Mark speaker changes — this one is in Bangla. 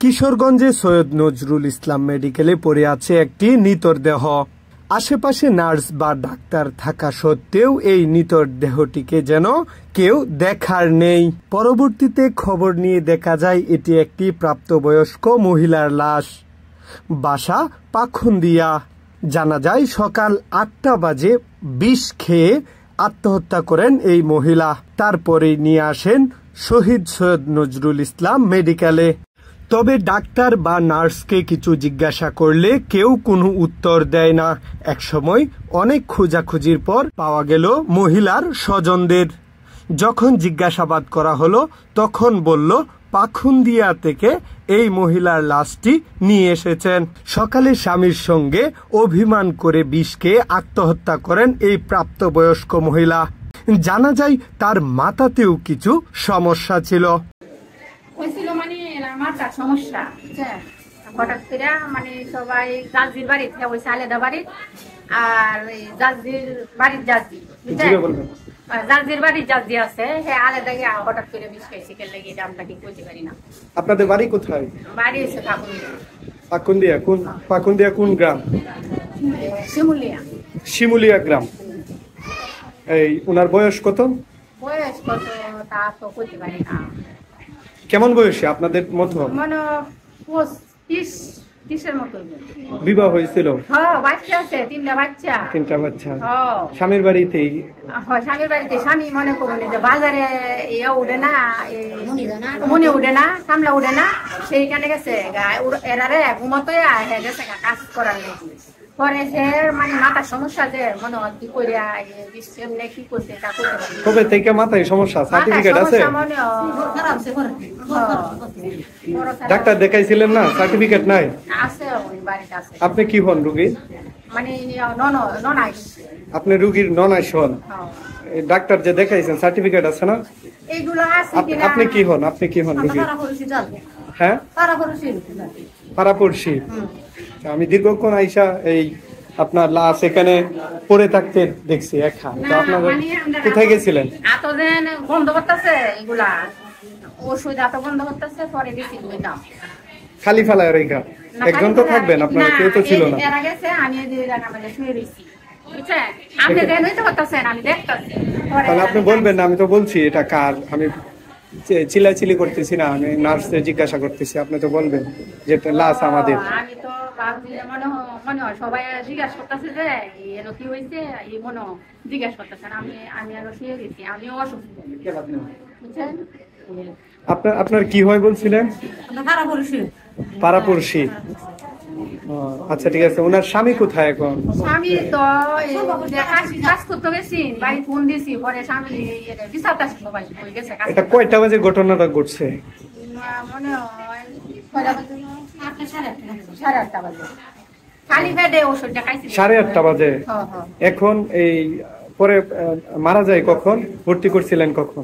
Speaker 1: কিশোরগঞ্জে সৈয়দ নজরুল ইসলাম মেডিকেলে পড়ে আছে একটি নিতর দেহ। আশেপাশে নার্স বা ডাক্তার থাকা সত্ত্বেও এই নিতর দেহটিকে যেন কেউ দেখার নেই। পরবর্তীতে খবর নিয়ে দেখা যায় এটি একটি প্রাপ্তবয়স্ক মহিলার লাশ। বাসা পাখুন্দিয়া। জানা যায় সকাল ৮টা বাজে বিষ খেয়ে আত্মহত্যা করেন এই মহিলা। তারপরেই নিয়ে আসেন শহীদ সৈয়দ নজরুল ইসলাম মেডিকেলে। তবে ডাক্তার বা নার্সকে কিছু জিজ্ঞাসা করলে কেউ কোনো উত্তর দেয় না। একসময় অনেক খোঁজাখুঁজির পর পাওয়া গেল মহিলার স্বজনদের। যখন জিজ্ঞাসাবাদ করা হলো তখন বলল পাখুন্দিয়া থেকে এই মহিলার লাশটি নিয়ে এসেছেন। সকালে স্বামীর সঙ্গে অভিমান করে বিষ খেয়ে আত্মহত্যা করেন এই প্রাপ্তবয়স্ক মহিলা। জানা যায় তার মাথাতেও কিছু সমস্যা ছিল।
Speaker 2: মাথার সমস্যা হঠাৎ করে সবাই জাজির বাড়িতে ওই আলাদা বাড়ি আর জাজির বাড়ির জাজি জাজির বাড়ির জাজি আছে হ্যাঁ আলাদা গিয়ে হঠাৎ করে বিষ খাইছি লেগে আমরা ঠিক বলতে পারি না।
Speaker 1: আপনাদের বাড়ি কোথায়?
Speaker 2: বাড়ি হচ্ছে
Speaker 1: পাকুন্দিয়া। পাকুন্দিয়া কোন গ্রাম?
Speaker 2: শিমুলিয়া।
Speaker 1: শিমুলিয়া গ্রাম। এই উনার বয়স কত?
Speaker 2: বয়স কত তা তো বলতে পারি না।
Speaker 1: কেমন বয়সী আপনাদের মতো?
Speaker 2: মানে 30-30-এর মতো।
Speaker 1: বিবাহ হয়েছিল?
Speaker 2: হ্যাঁ বাচ্চা আছে, তিনটা বাচ্চা।
Speaker 1: স্বামীর বাড়িতেই?
Speaker 2: হ্যাঁ স্বামীর বাড়িতে। স্বামী মনে করুন যে বাজারে উঠে না, মনে উঠে না, কামলা উঠে না, সেইখানে গেছে এরারে ঘুমতো গেছে কাজ করার লেগে। পরে সে মাথার সমস্যা যে মনে হয় কি করিয়া কি করছে তা করতে পারে।
Speaker 1: কবে থেকে মাথায় সমস্যা? সার্টিফিকেট আছে? ডাক্তার দেখাইছিলেন না? সার্টিফিকেট নাই?
Speaker 2: আছে বাড়িতে আছে।
Speaker 1: আপনি কি হন রোগী? আপনি রোগীর ননাইশ হন? ডাক্তার যে দেখাইছেন সার্টিফিকেট আছে না?
Speaker 2: এইগুলো আছে।
Speaker 1: আপনি কি হন? আপনি কি হন রোগী? হ্যাঁ পাড়াপড়শি। আমি দীর্ঘক্ষণ আইসা এই আপনার লাশ এখানে পড়ে থাকতে দেখছি একা। তো আপনারা কোথায় গেছিলেন?
Speaker 2: বন্ধ করতেছে এগুলা ওষুধ এত বন্ধ করতেছে। পরে গেছি
Speaker 1: খালি ফেলায় রেখা। একজন তো থাকবেন, আপনার কেউ তো ছিল না।
Speaker 2: এরা গেছে আমি শুয়ে রয়েছি।
Speaker 1: তাহলে আপনি বলবেন না? আমি তো বলছি এটা কার। আমি চিল্লাচিল্লি করতেছি না, আমি নার্সদের জিজ্ঞাসা করতেছি। আপনি তো বলবেন যে লাশ আমাদের।
Speaker 2: আমি তো মনে হয় সবাই জিজ্ঞাসা করতেছে যে এলো কি হয়েছে এই মনে জিজ্ঞাসা করতেছেন। আমি আরো শুয়ে গেছি, আমিও অসুস্থ বুঝছেন।
Speaker 1: আপনার কি হয় বলছিলেন? পাড়াপড়শি। আচ্ছা ঠিক আছে। ওনার স্বামী কোথায় এখন?
Speaker 2: স্বামী তো কাজ করতে গেছি, বাড়ি ফোন দিয়েছি, পরে স্বামী গেছে।
Speaker 1: এটা কয়টা বাজে ঘটনাটা ঘটছে?
Speaker 2: মনে হয় 8:30 বাজে। খালি পেটে ওষুধটা খাইছি
Speaker 1: 8:30 বাজে। এখন এই পরে মারা যায় কখন? ভর্তি করছিলেন কখন?